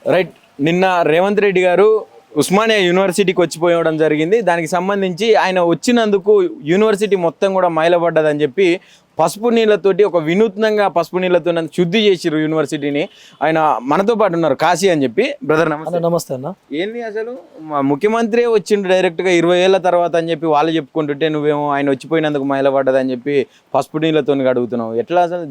Right. నిన్న రేవంత్ రెడ్డి గారు ఉస్మానియా యూనివర్సిటీకి వచ్చిపోవడం జరిగింది. దానికి సంబంధించి ఆయన వచ్చినందుకు యూనివర్సిటీ మొత్తం కూడా మైలపడ్డదని చెప్పి పసుపు నీళ్ళతోటి ఒక వినూత్నంగా పసుపు నీళ్ళతో శుద్ధి చేసిరు యూనివర్సిటీని. ఆయన మనతో పాటు ఉన్నారు కాశీ అని చెప్పి. బ్రదర్ నమస్తే. నమస్తే అన్న. ఏంది అసలు ముఖ్యమంత్రి వచ్చిండు డైరెక్ట్గా 20 ఏళ్ల తర్వాత అని చెప్పి వాళ్ళు చెప్పుకుంటుంటే నువ్వేమో ఆయన వచ్చిపోయినందుకు మైలపడ్డదని చెప్పి పసుపు నీళ్ళతో అడుగుతున్నావు. ఎట్లా అసలు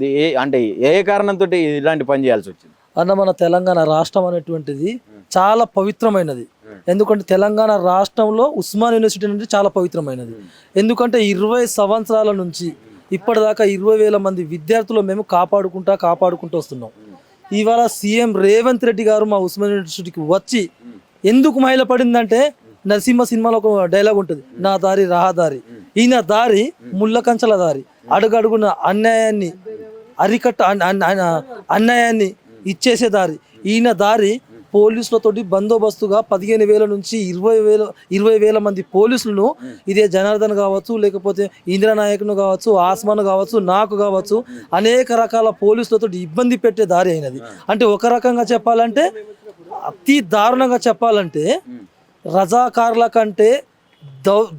అంటే ఏ కారణంతో ఇలాంటి పని చేయాల్సి వచ్చింది అన్న? మన తెలంగాణ రాష్ట్రం అనేటువంటిది చాలా పవిత్రమైనది. ఎందుకంటే తెలంగాణ రాష్ట్రంలో ఉస్మాన్ యూనివర్సిటీ నుంచి చాలా పవిత్రమైనది. ఎందుకంటే 20 సంవత్సరాల నుంచి ఇప్పటిదాకా 20,000 మంది విద్యార్థులు మేము కాపాడుకుంటూ వస్తున్నాం. ఇవాళ సీఎం రేవంత్ రెడ్డి గారు మా ఉస్మాన్ యూనివర్సిటీకి వచ్చి ఎందుకు మహిళ పడిందంటే, నరసింహ సినిమాలో ఒక డైలాగ్ ఉంటుంది, నా దారి రహదారి. ఈయన దారి ముళ్ళ కంచల దారి. అడుగడుగున అన్యాయాన్ని అన్యాయాన్ని ఇచ్చేసే దారి. ఈయన దారి పోలీసులతోటి బందోబస్తుగా 15,000 నుంచి 20,000 మంది పోలీసులను, ఇదే జనార్దన్ కావచ్చు, లేకపోతే ఇంద్రనాయకును కావచ్చు, ఆస్మాన్ కావచ్చు, నాకు కావచ్చు, అనేక రకాల పోలీసులతో ఇబ్బంది పెట్టే దారి అయినది. అంటే ఒక రకంగా చెప్పాలంటే, అతి దారుణంగా చెప్పాలంటే, రజాకారుల కంటే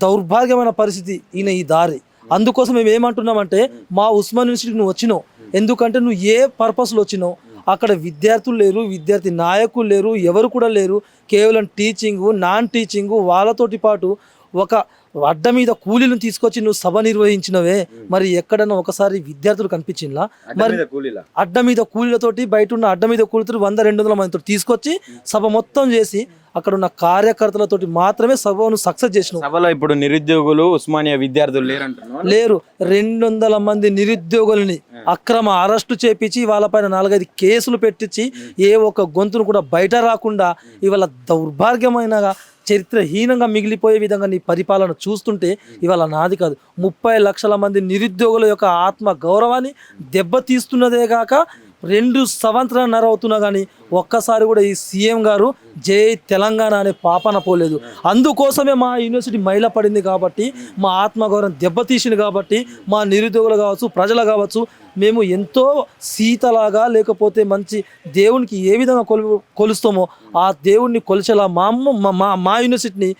దౌర్భాగ్యమైన పరిస్థితి ఈయన ఈ దారి. అందుకోసం మేము ఏమంటున్నామంటే, మా ఉస్మాన్ యూనివర్సిటీకి నువ్వు వచ్చినావు, ఎందుకంటే నువ్వు ఏ పర్పస్లో వచ్చినావు, అక్కడ విద్యార్థులు లేరు, విద్యార్థి నాయకులు లేరు, ఎవరు కూడా లేరు. కేవలం టీచింగు, నాన్ టీచింగు, వాళ్ళతోటి పాటు ఒక అడ్డ మీద కూలీలను తీసుకొచ్చి నువ్వు సభ నిర్వహించినవే. మరి ఎక్కడన్నా ఒకసారి విద్యార్థులు కనిపించిందా? మరి అడ్డ మీద కూలీలతోటి, బయట ఉన్న అడ్డ మీద కూలీలతో 100-200 మందితో తీసుకొచ్చి సభ మొత్తం చేసి అక్కడ ఉన్న కార్యకర్తలతోటి మాత్రమే సభను సక్సెస్ చేసిన. సభలో ఇప్పుడు నిరుద్యోగులు ఉస్మానియా విద్యార్థులు లేరు. 200 మంది నిరుద్యోగులని అక్రమ అరెస్టు చేపించి వాళ్ళపైన 4-5 కేసులు పెట్టించి ఏ ఒక్క గొంతును కూడా బయట రాకుండా ఇవాళ దౌర్భాగ్యమైన చరిత్రహీనంగా మిగిలిపోయే విధంగా నీ పరిపాలన చూస్తుంటే ఇవాళ నాది కాదు, 30 లక్షల మంది నిరుద్యోగుల యొక్క ఆత్మ గౌరవాన్ని దెబ్బతీస్తున్నదే కాక 2 సంవత్సరాలు అవుతున్నా కానీ ఒక్కసారి కూడా ఈ సీఎం గారు జై తెలంగాణ అనే పాపన పోలేదు. అందుకోసమే మా యూనివర్సిటీ మైల పడింది కాబట్టి, మా ఆత్మగౌరవం దెబ్బతీసింది కాబట్టి, మా నిరుద్యోగులు కావచ్చు, ప్రజలు కావచ్చు, మేము ఎంతో సీతలాగా, లేకపోతే మంచి దేవునికి ఏ విధంగా కొలుస్తామో ఆ దేవుణ్ణి కొలిచేలా మా యూనివర్సిటీని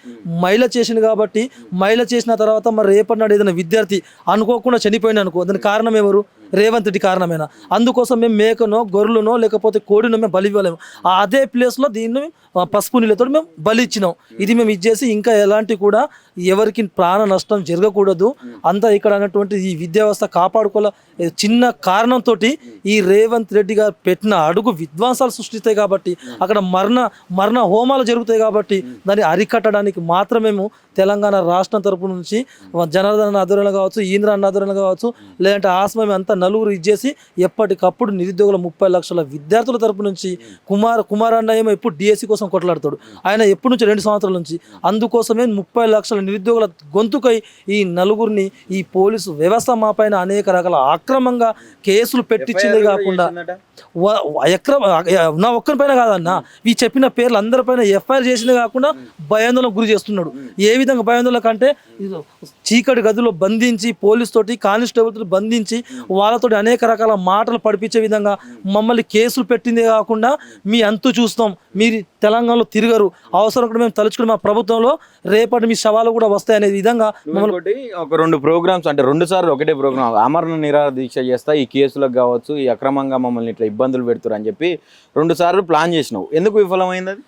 మైల చేసింది కాబట్టి, మైల చేసిన తర్వాత మరి రేపటి నాడు ఏదైనా విద్యార్థి అనుకోకుండా చనిపోయింది అనుకో, దానికి కారణం ఎవరు? రేవంత్ రెడ్డి కారణమేనా? అందుకోసం మేము మేకనో, గొర్రెలనో, లేకపోతే కోడినో మేము బలి ఇవ్వలేము. అదే ప్లేస్లో దీన్ని పసుపు నీళ్ళతో మేము బలి ఇచ్చినాం. ఇది మేము ఇచ్చేసి ఇంకా ఎలాంటి కూడా ఎవరికి ప్రాణ నష్టం జరగకూడదు, అంతా ఇక్కడ అన్నటువంటి ఈ విద్యా వ్యవస్థ కాపాడుకోలే చిన్న కారణంతో ఈ రేవంత్ రెడ్డి గారు పెట్టిన అడుగు విధ్వంసాలు సృష్టిస్తాయి కాబట్టి, అక్కడ మరణ హోమాలు జరుగుతాయి కాబట్టి దాన్ని అరికట్టడానికి మాత్రమే మేము తెలంగాణ రాష్ట్రం తరపు నుంచి జనార్దన్ ఆధ్వర్యంలో కావచ్చు, ఈంద్ర అన్న ఆధ్వర్యంలో కావచ్చు, లేదంటే ఆస్మా అంతా నలుగురు ఇచ్చేసి ఎప్పటికప్పుడు నిరుద్యోగుల 30 లక్షల విద్యార్థుల తరపు నుంచి కుమార్ అన్న ఏమో ఎప్పుడు డిఎస్సి కోసం కొట్లాడతాడు. ఆయన ఎప్పటి నుంచి 2 సంవత్సరాల నుంచి. అందుకోసమే 30 లక్షల నిరుద్యోగుల గొంతుకై ఈ నలుగురిని ఈ పోలీసు వ్యవస్థ మా పైన అనేక రకాల అక్రమంగా కేసులు పెట్టించింది కాకుండా, నా ఒక్కరిపైన కాదన్న, ఈ చెప్పిన పేర్లు అందరిపైన ఎఫ్ఐఆర్ చేసింది కాకుండా భయాందోళనకు గురి చేస్తున్నాడు. ఏ విధంగా భయాందోళన కంటే, చీకటి గదిలో బంధించి పోలీస్ తోటి, కానిస్టేబుల్తో బంధించి వాళ్ళతో అనేక రకాల మాటలు పడిపించే విధంగా మమ్మల్ని కేసులు పెట్టిందే కాకుండా, మీ అంతు చూస్తాం, మీరు తెలంగాణలో తిరగరు, అవసరం కూడా మేము తలుచుకుని మా ప్రభుత్వంలో రేపటి మీ సవాలు కూడా వస్తాయనే విధంగా ఒక 2 ప్రోగ్రామ్స్, అంటే 2 సార్లు ఒకటే ప్రోగ్రామ్, ఆమరణ నిరాహార దీక్ష చేస్తా, ఈ కేసులకు కావచ్చు, ఈ అక్రమంగా మమ్మల్ని ఇట్లా ఇబ్బందులు పెడుతురు అని చెప్పి 2 సార్లు ప్లాన్ చేసినావు. ఎందుకు విఫలమైంది అది?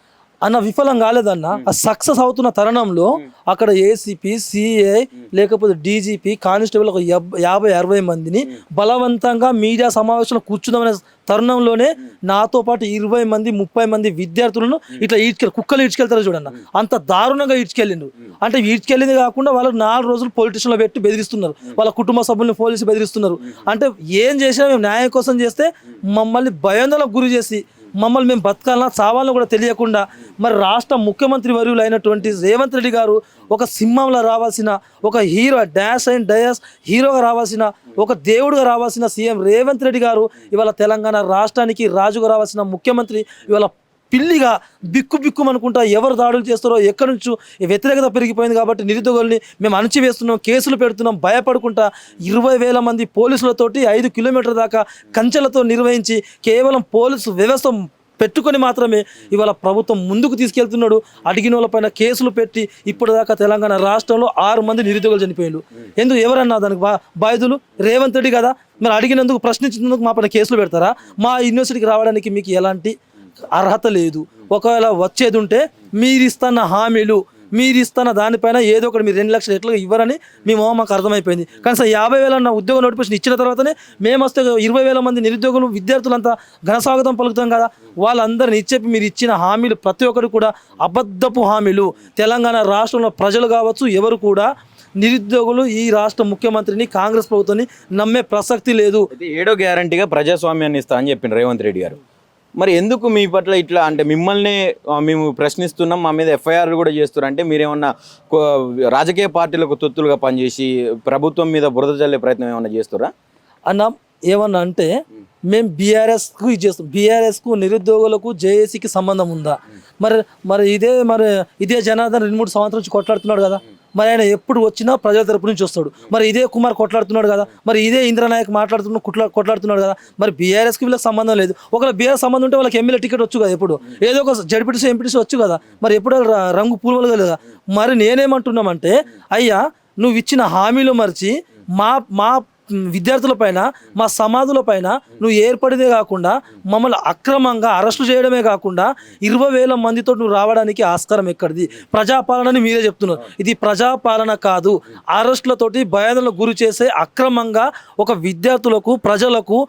అన్న విఫలం కాలేదన్న. ఆ సక్సెస్ అవుతున్న తరుణంలో అక్కడ ఏసీపీ, సిఐ, లేకపోతే డీజీపీ, కానిస్టేబుల్ ఒక 50-60 మందిని బలవంతంగా మీడియా సమావేశంలో కూర్చుందామనే తరుణంలోనే నాతో పాటు 20 మంది 30 మంది విద్యార్థులను ఇట్లా కుక్కలు ఈడ్చుకెళ్తారు చూడన్న, అంత దారుణంగా ఈడ్చుకెళ్ళిండు. అంటే ఈడ్చుకెళ్ళింది కాకుండా వాళ్ళకి 4 రోజులు పొలిటీషన్లో పెట్టి బెదిరిస్తున్నారు, వాళ్ళ కుటుంబ సభ్యులను పోలీసు బెదిరిస్తున్నారు. అంటే ఏం చేసినా మేము న్యాయం కోసం చేస్తే మమ్మల్ని భయాందోళనకు గురి చేసి, మమ్మల్ని మేము బతకాలన్నా చావాలని కూడా తెలియకుండా, మరి రాష్ట్ర ముఖ్యమంత్రి వర్యులు అయినటువంటి రేవంత్ రెడ్డి గారు ఒక సింహంలో రావాల్సిన, ఒక హీరో డాష్ అండ్ డయాస్ హీరోగా రావాల్సిన, ఒక దేవుడుగా రావాల్సిన సీఎం రేవంత్ రెడ్డి గారు ఇవాళ తెలంగాణ రాష్ట్రానికి రాజుగా రావాల్సిన ముఖ్యమంత్రి ఇవాళ పిల్లిగా బిక్కుమనుకుంటా ఎవరు దాడులు చేస్తారో, ఎక్కడి నుంచో వ్యతిరేకత పెరిగిపోయింది కాబట్టి నిరుద్యోగుల్ని మేము అణచివేస్తున్నాం, కేసులు పెడుతున్నాం, భయపడుకుంటా 20,000 మంది పోలీసులతోటి 5 కిలోమీటర్ల దాకా కంచెలతో నిర్వహించి కేవలం పోలీసు వ్యవస్థ పెట్టుకొని మాత్రమే ఇవాళ ప్రభుత్వం ముందుకు తీసుకెళ్తున్నాడు. అడిగిన వాళ్ళపైన కేసులు పెట్టి ఇప్పటిదాకా తెలంగాణ రాష్ట్రంలో 6 మంది నిరుద్యోగులు చనిపోయారు. ఎందుకు ఎవరన్నా దానికి బాధితులు? రేవంత్ రెడ్డి కదా. మరి అడిగినందుకు ప్రశ్నించినందుకు మా పైన కేసులు పెడతారా? మా యూనివర్సిటీకి రావడానికి మీకు ఎలాంటి అర్హత లేదు. ఒకవేళ వచ్చేది ఉంటే మీరు ఇస్తున్న హామీలు, మీరు ఇస్తున్న దానిపైన ఏదో ఒకటి మీరు 2 లక్షలు ఎట్లా ఇవ్వరని మాకు అర్థమైపోయింది. కనీసం 50,000 అన్న ఉద్యోగ నోటిఫికేషన్ ఇచ్చిన తర్వాతనే మేము వస్తే 20,000 మంది నిరుద్యోగులు విద్యార్థులంతా ఘనస్వాగతం పలుకుతాం కదా. వాళ్ళందరినీ ఇచ్చేపి మీరు ఇచ్చిన హామీలు ప్రతి ఒక్కరు కూడా అబద్ధపు హామీలు. తెలంగాణ రాష్ట్రంలో ప్రజలు కావచ్చు ఎవరు కూడా నిరుద్యోగులు ఈ రాష్ట్ర ముఖ్యమంత్రిని కాంగ్రెస్ ప్రభుత్వాన్ని నమ్మే ప్రసక్తి లేదు. 7వ గ్యారంటీగా ప్రజాస్వామ్యాన్ని ఇస్తా అని చెప్పిండు రేవంత్ రెడ్డి గారు. మరి ఎందుకు మీ పట్ల ఇట్లా అంటే మిమ్మల్ని మేము ప్రశ్నిస్తున్నాం, మా మీద ఎఫ్ఐఆర్ కూడా చేస్తున్నారు అంటే మీరేమన్నా రాజకీయ పార్టీలకు తొత్తులుగా పనిచేసి ప్రభుత్వం మీద బురద చల్లే ప్రయత్నం ఏమన్నా చేస్తారా అన్న? ఏమన్నా అంటే మేము బీఆర్ఎస్కు ఇది చేస్తాం. బీఆర్ఎస్కు నిరుద్యోగులకు జేఏసీకి సంబంధం ఉందా? మరి ఇదే జనార్దన్ 2-3 సంవత్సరాల నుంచి కొట్లాడుతున్నాడు కదా. మరి ఆయన ఎప్పుడు వచ్చినా ప్రజల తరపు నుంచి వస్తాడు. మరి ఇదే కుమార్ కొట్లాడుతున్నాడు కదా. మరి ఇదే ఇంద్రనాయక్ కొట్లాడుతున్నాడు కదా. మరి బీఆర్ఎస్కి వీళ్ళకి సంబంధం లేదు. ఒకవేళ బీఆర్ఎస్ సంబంధం ఉంటే వాళ్ళకి ఎమ్మెల్యే టికెట్ వచ్చు కదా. ఎప్పుడు ఏదో ఒక జడ్పీటీసీ ఎంపీటీసీ వచ్చు కదా. మరి ఎప్పుడు రంగు పూర్వలు కదా. మరి నేనేమంటున్నామంటే, అయ్యా నువ్వు ఇచ్చిన హామీలు మరిచి మా విద్యార్థుల పైన, మా సమాధుల పైన నువ్వు ఏర్పడితే కాకుండా మమ్మల్ని అక్రమంగా అరెస్టు చేయడమే కాకుండా 20,000 మందితో నువ్వు రావడానికి ఆస్కారం ఎక్కడిది? ప్రజాపాలనని మీరే చెప్తున్నారు. ఇది ప్రజాపాలన కాదు. అరెస్టులతోటి భయాందోళనకు గురి చేసే అక్రమంగా ఒక విద్యార్థులకు, ప్రజలకు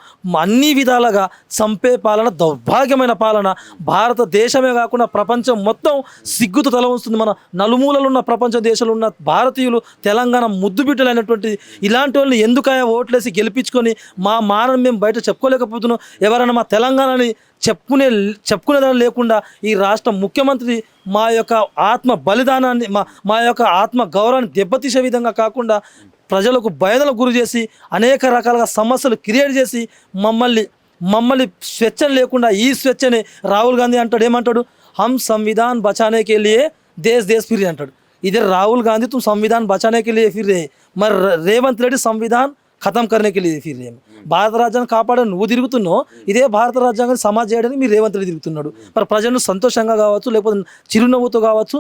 అన్ని విధాలుగా చంపే పాలన, దౌర్భాగ్యమైన పాలన. భారతదేశమే కాకుండా ప్రపంచం మొత్తం సిగ్గుతో తల ఉంచుతుంది. మన నలుమూలలు ఉన్న ప్రపంచ దేశాలు ఉన్న భారతీయులు, తెలంగాణ ముద్దు బిడ్డలైనటువంటి ఇలాంటి వాళ్ళని ఎందుకయా ఓట్లేసి గెలిపించుకొని మా మానని మేము బయట చెప్పుకోలేకపోతున్నాం. ఎవరైనా మా తెలంగాణని చెప్పుకునేదాన్ని లేకుండా ఈ రాష్ట్ర ముఖ్యమంత్రి మా యొక్క ఆత్మ బలిదానాన్ని, మా యొక్క ఆత్మ గౌరవాన్ని దెబ్బతీసే విధంగా కాకుండా ప్రజలకు భయదలకు గురి చేసి అనేక రకాలుగా సమస్యలు క్రియేట్ చేసి మమ్మల్ని స్వేచ్ఛను లేకుండా, ఈ స్వేచ్ఛని రాహుల్ గాంధీ అంటాడు, ఏమంటాడు? హమ్ సంవిధాన్ బచానే కే లియే దేశ్ ఫిర్ అంటాడు. ఇదే రాహుల్ గాంధీ तुम संविधान बचाने के लिए फिर रहे, మరి రేవంత్ రెడ్డి సంవిధాన్ ఖతం करने के लिए फिर रहे. భారత రాజ్యాన్ని కాపాడని నువ్వు తిరుగుతున్నావు, ఇదే భారత రాజ్యాంగాన్ని సమాజ్ చేయడానికి మీరు రేవంత్ రెడ్డి తిరుగుతున్నాడు. మరి ప్రజలను సంతోషంగా కావచ్చు, లేకపోతే చిరునవ్వుతో కావచ్చు,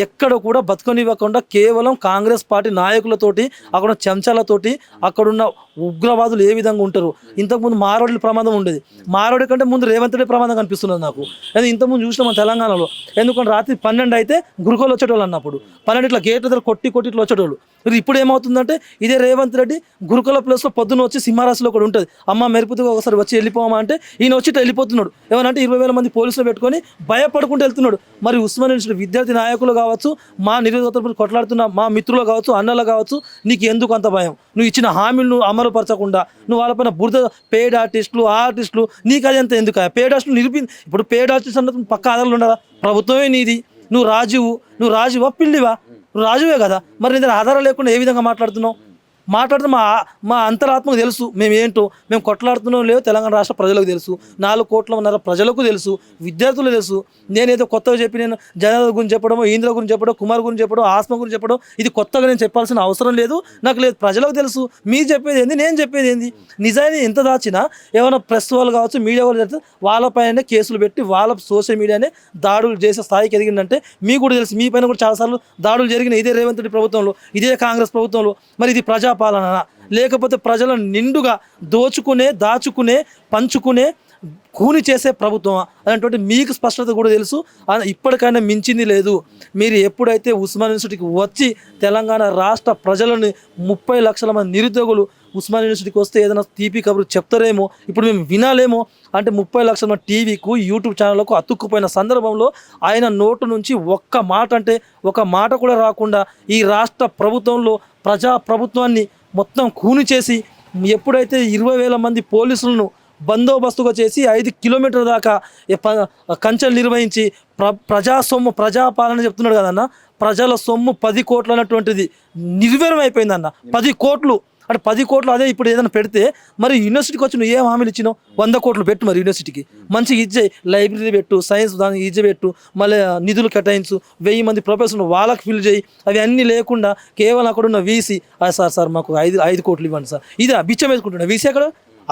ఎక్కడ కూడా బతుకనివ్వకుండా కేవలం కాంగ్రెస్ పార్టీ నాయకులతోటి, అక్కడ చెంచాలతోటి, అక్కడున్న ఉగ్రవాదులు ఏ విధంగా ఉంటారు. ఇంతకుముందు మారోడి ప్రమాదం ఉండేది. మారోడి కంటే ముందు రేవంత్ రెడ్డి ప్రమాదం కనిపిస్తున్నది నాకు. అది ఇంతకుముందు చూసినా మన తెలంగాణలో. ఎందుకంటే రాత్రి 12 అయితే గురుకులు వచ్చేటోళ్ళు అన్నప్పుడు 12 ఇట్లా గేట్ల దగ్గర కొట్టి ఇట్లా వచ్చేటోళ్ళు. ఇప్పుడు ఏమవుతుందంటే ఇదే రేవంత్ రెడ్డి గురుకుల ప్లేస్లో పొద్దున్న వచ్చి సింహారాశిలో కూడా ఉంటుంది. అమ్మ మెరుపుతో ఒకసారి వచ్చి వెళ్ళిపోమా అంటే ఈయన వచ్చి వెళ్ళిపోతున్నాడు. ఏమనంటే 20,000 మంది పోలీసులు పెట్టుకొని భయపడుకుంటూ వెళ్తున్నాడు. మరి ఉస్మానియా యూనివర్సిటీ విద్యార్థి నాయకులు కావచ్చు, మా నిరుద్యోగులు కొట్లాడుతున్న మా మిత్రులు కావచ్చు, అన్నలు కావచ్చు, నీకు ఎందుకు అంత భయం? నువ్వు ఇచ్చిన హామీలను అమలుపరచకుండా నువ్వు వాళ్ళపైన బురద పెయిడ్ ఆర్టిస్టులు నీకు అది ఎంత ఎందుకు? పెయిడ్ ఆర్టిస్టులు ఇప్పుడు పెయిడ్ ఆర్టిస్ట్ అన్నది పక్క ఆధారాలు ఉండదా? ప్రభుత్వమే నీది. నువ్వు రాజువా పిల్లివా? నువ్వు రాజువే కదా. మరి నీ దగ్గర ఆధారం లేకుండా ఏ విధంగా మాట్లాడుతున్నావు? మా అంతరాత్మకు తెలుసు మేము కొట్లాడుతున్నాం లేదో తెలంగాణ రాష్ట్ర ప్రజలకు తెలుసు, 4 కోట్ల ప్రజలకు తెలుసు, విద్యార్థులు తెలుసు. నేనేదో కొత్తగా చెప్పి నేను జనాల గురించి చెప్పడం, ఈంద్ర గురించి చెప్పడం, కుమార్ గురించి చెప్పడం, ఆస్మ గురించి చెప్పడం, ఇది కొత్తగా నేను చెప్పాల్సిన అవసరం లేదు, నాకు లేదు. ప్రజలకు తెలుసు. మీరు చెప్పేది ఏంది, నేను చెప్పేది ఏంది. నిజాన్ని ఎంత దాచినా ఏమైనా ప్రెస్ వాళ్ళు కావచ్చు, మీడియా వాళ్ళు చేస్తే వాళ్ళపైన కేసులు పెట్టి వాళ్ళ సోషల్ మీడియానే దాడులు చేసే స్థాయికి ఎదిగిందంటే మీకు కూడా తెలుసు. మీ పైన కూడా చాలాసార్లు దాడులు జరిగినాయి ఇదే రేవంత్ రెడ్డి ప్రభుత్వంలో, ఇదే కాంగ్రెస్ ప్రభుత్వంలో. మరి ఇది ప్రజాపాలన లేకపోతే ప్రజలను నిండుగా దాచుకునే పంచుకునే కూని చేసే ప్రభుత్వం అనేటువంటి మీకు స్పష్టత కూడా తెలుసు. ఇప్పటికైనా మించింది లేదు. మీరు ఎప్పుడైతే ఉస్మానియా యూనివర్సిటీకి వచ్చి తెలంగాణ రాష్ట్ర ప్రజలని 30 లక్షల మంది నిరుద్యోగులు ఉస్మానియా యూనివర్సిటీకి వస్తే ఏదైనా తీపి కబురు చెప్తారేమో, ఇప్పుడు మేము వినాలేమో అంటే 30 లక్షల మంది టీవీకు, యూట్యూబ్ ఛానళ్ళకు అతుక్కుపోయిన సందర్భంలో ఆయన నోటు నుంచి ఒక మాట కూడా రాకుండా ఈ రాష్ట్ర ప్రభుత్వంలో ప్రభుత్వాన్ని మొత్తం కూని చేసి ఎప్పుడైతే 20,000 మంది పోలీసులను బందోబస్తుగా చేసి 5 కిలోమీటర్ల దాకా కంచెలు నిర్వహించి ప్రజాపాలన చెప్తున్నాడు కదన్న. ప్రజల సొమ్ము 10 కోట్లు అన్నటువంటిది నిర్వీర్యం అయిపోయిందన్న. 10 కోట్లు అంటే 10 కోట్లు అదే ఇప్పుడు ఏదైనా పెడితే మరి యూనివర్సిటీకి వచ్చి నువ్వు ఏం హామీలు ఇచ్చినావు? 100 కోట్లు పెట్టు, మరి యూనివర్సిటీకి మంచిగా ఇచ్చే లైబ్రరీ పెట్టు, సైన్స్ దానికి ఇచ్చే పెట్టు, మళ్ళీ నిధులు కేటాయించు, 1000 మంది ప్రొఫెసర్లు వాళ్ళకి ఫిల్ చేయి. అవి అన్నీ లేకుండా కేవలం అక్కడ ఉన్న వీసీ సార్ మాకు 5 కోట్లు ఇవ్వండి సార్, ఇది బిచ్చం వేసుకుంటున్నా. వీసీ అక్కడ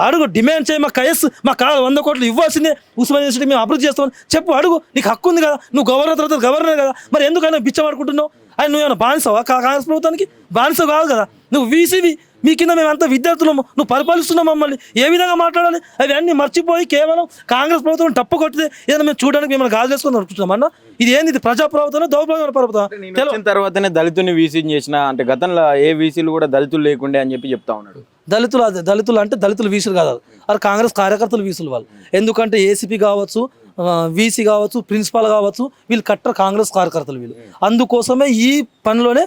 అడుగు, డిమాండ్ చేయి, మా కయస్ మా 100 కోట్లు ఇవ్వాల్సిందే, ఉస్మానియా యూనివర్సిటీ మేము అభివృద్ధి చేస్తామని చెప్పు, అడుగు, నీకు హక్కు ఉంది కదా, నువ్వు గవర్నర్ తర్వాత గవర్నర్ కదా, మరి ఎందుకైనా బిచ్చమాడుకుంటున్నావు? అని నువ్వేమైనా బానిసవా కాంగ్రెస్ ప్రభుత్వానికి? బానిసవు కాదు కదా, నువ్వు వీసీవి, మీ కింద మేమంతా విద్యార్థులము, నువ్వు పరిపాలిస్తున్నావు మమ్మల్ని, ఏ విధంగా మాట్లాడాలి? అవి అన్నీ మర్చిపోయి కేవలం కాంగ్రెస్ ప్రభుత్వం టప్పు కొట్టితే ఏదైనా మేము చూడడానికి మిమ్మల్ని గాజు చేసుకొని అనుకుంటున్నామన్నా? ఇది ఏంది? ఇది ప్రజా ప్రభుత్వం, దౌర్భాగ్య ప్రభుత్వం. వచ్చిన తర్వాతనే దళితుని వీసీని చేసిన అంటే గతంలో ఏ వీసీలు కూడా దళితులు లేకుండే అని చెప్పి చెప్తా ఉన్నాడు. దళితులు అంటే దళితులు వీసులు కాదు, అది కాంగ్రెస్ కార్యకర్తలు వీసులు వాళ్ళు. ఎందుకంటే ఏసీపీ కావచ్చు, వీసీ కావచ్చు, ప్రిన్సిపాల్ కావచ్చు, వీళ్ళు కట్టర్ కాంగ్రెస్ కార్యకర్తలు వీళ్ళు. అందుకోసమే ఈ పనిలోనే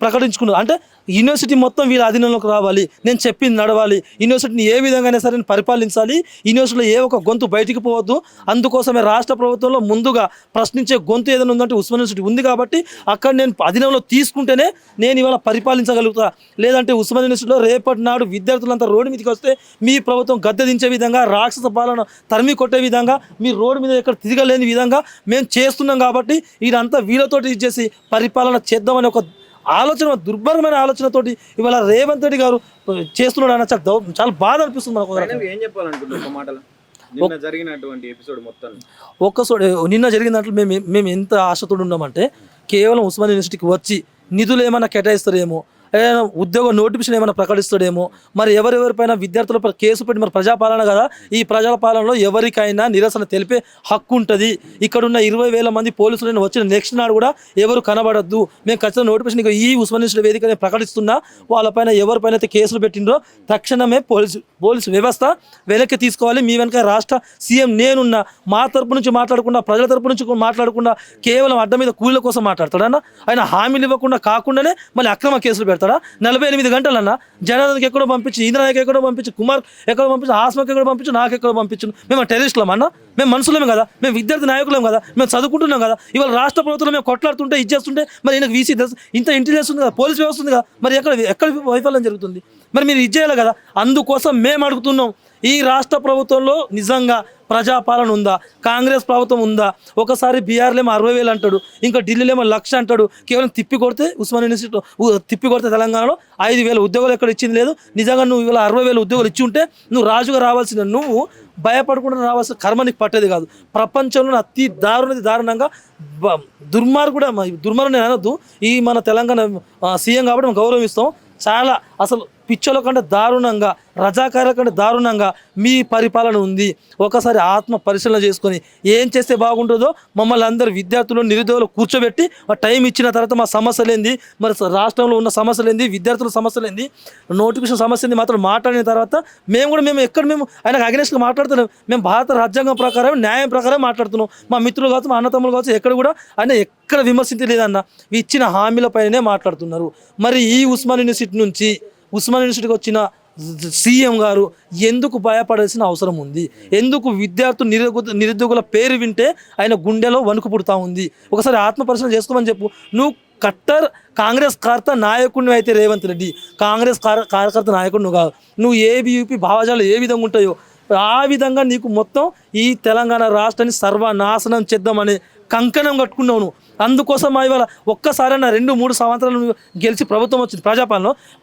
ప్రకటించుకున్నారు. అంటే యూనివర్సిటీ మొత్తం వీళ్ళ అధీనంలోకి రావాలి, నేను చెప్పింది నడవాలి, యూనివర్సిటీని ఏ విధంగానే సరే పరిపాలించాలి, యూనివర్సిటీలో ఏ ఒక గొంతు బయటికి పోవద్దు. అందుకోసమే రాష్ట్ర ప్రభుత్వంలో ముందుగా ప్రశ్నించే గొంతు ఏదైనా ఉందంటే ఉస్మానియా యూనివర్సిటీ ఉంది. కాబట్టి అక్కడ నేను అధీనంలో తీసుకుంటేనే నేను ఇవాళ పరిపాలించగలుగుతా. లేదంటే ఉస్మానియా యూనివర్సిటీలో రేపటి నాడు విద్యార్థులంతా రోడ్డు మీదకి వస్తే మీ ప్రభుత్వం గద్దె దించే విధంగా, రాక్షస పాలన తరిమి కొట్టే విధంగా, మీ రోడ్డు మీద ఎక్కడ తిరగలేని విధంగా మేము చేస్తున్నాం. కాబట్టి ఇదంతా వీళ్ళతోటి ఇచ్చేసి పరిపాలన చేద్దామని ఒక ఆలోచన, దుర్భరమైన ఆలోచనతోటి ఇవాళ రేవంత్ రెడ్డి గారు చేస్తున్నాడు అన్న చాలా బాధ అనిపిస్తుంది మనకు. ఏం చెప్పాలనుకుంటున్నాం ఒక మాటలో నిన్న జరిగినటువంటి ఎపిసోడ్ మొత్తం? నిన్న జరిగిన దాంట్లో మేము ఎంత ఆశతో ఉన్నామంటే, కేవలం ఉస్మానియా యూనివర్సిటీకి వచ్చి నిధులు ఏమైనా కేటాయిస్తారేమో, ఏదైనా ఉద్యోగ నోటిఫికేషన్ ఏమైనా ప్రకటిస్తాడేమో, మరి ఎవరెవరిపైన విద్యార్థులపై కేసు పెట్టి, మరి ప్రజాపాలన కదా, ఈ ప్రజల పాలనలో ఎవరికైనా నిరసన తెలిపే హక్కు ఉంటుంది. ఇక్కడున్న 20,000 మంది పోలీసులను వచ్చిన నెక్స్ట్ నాడు కూడా ఎవరు కనబడద్దు, మేము ఖచ్చితంగా నోటిఫికేషన్ ఈ ఉస్మానియా యూనివర్సిటీ వేదికనే ప్రకటిస్తున్నా, వాళ్ళపైన ఎవరిపైన అయితే కేసులు పెట్టిండ్రో తక్షణమే పోలీసు వ్యవస్థ వెనక్కి తీసుకోవాలి. మీ వెనక రాష్ట్ర సీఎం నేనున్నా, మా తరపు నుంచి మాట్లాడకుండా, ప్రజల తరపు నుంచి మాట్లాడకుండా కేవలం అడ్డ మీద కూలీల కోసం మాట్లాడతాడన్న. ఆయన హామీలు ఇవ్వకుండా కాకుండానే మళ్ళీ అక్రమ కేసులు పెడతాడా? 48 గంటలన్నా జనార్దన్కి ఎక్కడో పంపించి, ఇంద్రనాయక్ ఎక్కడో పంపించి, కుమార్ ఎక్కడో పంపించి, ఆస్మకి ఎక్కడో పంపించి, నాకు ఎక్కడో పంపించు. మేము టెర్రరిస్టులం అన్న? మేము మనుషులేమే కదా, మేము విద్యార్థి నాయకులం కదా, మేము చదువుకుంటున్నాం కదా. ఇవాళ రాష్ట్ర ప్రభుత్వం మేము కొట్లాడుతుంటే ఇచ్చేస్తుంటే మరి ఈయనకు వీసీ ఇంత ఇంటెలిజెన్స్ ఉంది కదా, పోలీస్ వ్యవస్థ ఉంది కదా, మరి ఎక్కడ వైఫల్యం జరుగుతుంది? మరి మీరు ఇచ్చేయాలి కదా. అందుకోసం మేము అడుగుతున్నాం, ఈ రాష్ట్ర ప్రభుత్వంలో నిజంగా ప్రజాపాలన ఉందా? కాంగ్రెస్ ప్రభుత్వం ఉందా? ఒకసారి బీఆర్లేమో 60,000 అంటాడు, ఇంకా ఢిల్లీలేమో 1,00,000 అంటాడు. కేవలం తిప్పి కొడితే ఉస్మానియా యూనివర్సిటీలో తిప్పి కొడితే తెలంగాణలో 5,000 ఉద్యోగాలు ఎక్కడ ఇచ్చింది లేదు. నిజంగా నువ్వు ఇవాళ 60,000 ఉద్యోగాలు ఇచ్చి ఉంటే నువ్వు రాజుగా రావాల్సిన, నువ్వు భయపడకుండా రావాల్సిన కర్మ నీకు పట్టేది కాదు. ప్రపంచంలో అతి దారుణంగా దుర్మార్గుడు నేను అనొద్దు, ఈ మన తెలంగాణ సీఎం కాబట్టి మేము గౌరవిస్తాం. చాలా అసలు పిచ్చల కంటే దారుణంగా, రజాకార కంటే దారుణంగా మీ పరిపాలన ఉంది. ఒకసారి ఆత్మ పరిశీలన చేసుకొని ఏం చేస్తే బాగుంటుందో మమ్మల్ని అందరు విద్యార్థులు, నిరుద్యోగులు కూర్చోబెట్టి టైం ఇచ్చిన తర్వాత మా సమస్యలు ఏంది, మరి రాష్ట్రంలో ఉన్న సమస్యలు ఏంది, విద్యార్థుల సమస్యలు ఏంది, నోటిఫికేషన్ సమస్య ఏంది మాత్రం మాట్లాడిన తర్వాత మేము ఆయనకు అగెనిస్ట్గా మాట్లాడుతున్నాం. మేము భారత రాజ్యాంగం ప్రకారం, న్యాయం ప్రకారం మాట్లాడుతున్నాం. మా మిత్రులు కావచ్చు, మా అన్నతమ్ములు కావచ్చు, ఎక్కడ కూడా ఆయన ఎక్కడ విమర్శించలేదన్న, ఇచ్చిన హామీలపైనే మాట్లాడుతున్నారు. మరి ఈ ఉస్మానియా యూనివర్సిటీ నుంచి, ఉస్మానియా యూనివర్సిటీకి వచ్చిన సీఎం గారు ఎందుకు భయపడాల్సిన అవసరం ఉంది? ఎందుకు నిరుద్యోగుల పేరు వింటే ఆయన గుండెలో వణుకు పుడతా ఉంది? ఒకసారి ఆత్మపరిశీలన చేసుకోమని చెప్పు. నువ్వు కట్టర్ కాంగ్రెస్ కార్యకర్త నాయకుడిని అయితే రేవంత్ రెడ్డి, కాంగ్రెస్ కార్యకర్త నాయకుడు నువ్వు కాదు. నువ్వు ఏబీయూపీ భావజాలు ఏ విధంగా ఉంటాయో ఆ విధంగా నీకు మొత్తం ఈ తెలంగాణ రాష్ట్రాన్ని సర్వనాశనం చేద్దామని కంకణం కట్టుకున్నావు నువ్వు. అందుకోసం ఇవాళ ఒక్కసారైనా 2-3 సంవత్సరాలు గెలిచి ప్రభుత్వం వచ్చింది,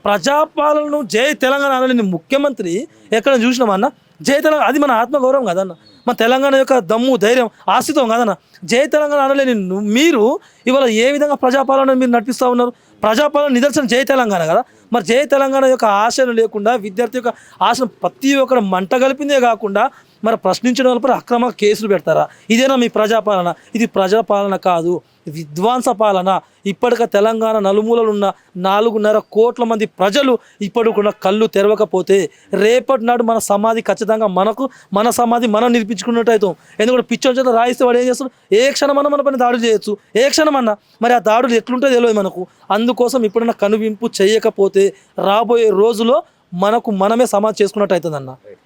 ప్రజాపాలనను జై తెలంగాణ అనలేని ముఖ్యమంత్రి ఎక్కడ చూసినామన్నా? జై తెలంగాణ అది మన ఆత్మగౌరవం కదన్న, మన తెలంగాణ యొక్క దమ్ము, ధైర్యం, ఆస్తిత్వం కదన్న. జై తెలంగాణ అనలేని మీరు ఇవాళ ఏ విధంగా ప్రజాపాలన మీరు నడిపిస్తూ ఉన్నారు? ప్రజాపాలన నిదర్శనం జై తెలంగాణ కదా. మరి జై తెలంగాణ యొక్క ఆశను లేకుండా, విద్యార్థి యొక్క ఆశను ప్రతి ఒక్కరు మంట కలిపిందే కాకుండా మరి ప్రశ్నించడం వల్ల అక్రమ కేసులు పెడతారా? ఇదేనా మీ ప్రజాపాలన? ఇది ప్రజాపాలన కాదు, విధ్వంస పాలన. ఇప్పటిక తెలంగాణ నలుమూలలు ఉన్న 4.5 కోట్ల మంది ప్రజలు ఇప్పటికున్న కళ్ళు తెరవకపోతే రేపటి నాడు మన సమాధి ఖచ్చితంగా మన సమాధి మనం నిర్మించుకున్నట్టు అవుతాం. ఎందుకంటే పిచ్చోని చేత రాయిస్తే వాడు ఏం చేస్తాడు? ఏ క్షణమన్నా మన పైన దాడులు చేయొచ్చు, ఏ క్షణమన్నా. మరి ఆ దాడులు ఎట్లుంటే తెలియదు మనకు. అందుకోసం ఇప్పుడన్నా కనువింపు చేయకపోతే రాబోయే రోజులో మనమే సమాధి చేసుకున్నట్టు అవుతుందన్న.